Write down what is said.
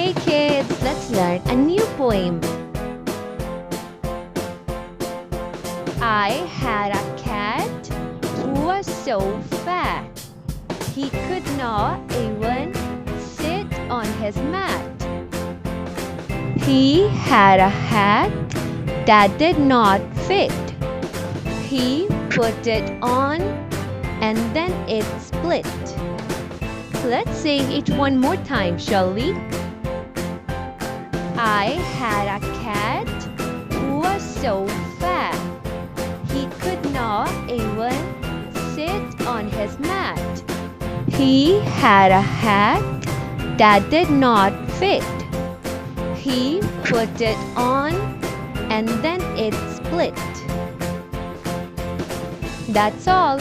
Hey kids, let's learn a new poem. I had a cat who was so fat he could not even sit on his mat. He had a hat that did not fit. He put it on and then it split. Let's say it one more time, shall we? I had a cat who was so fat he could not even sit on his mat. He had a hat that did not fit. He put it on and then it split. That's all.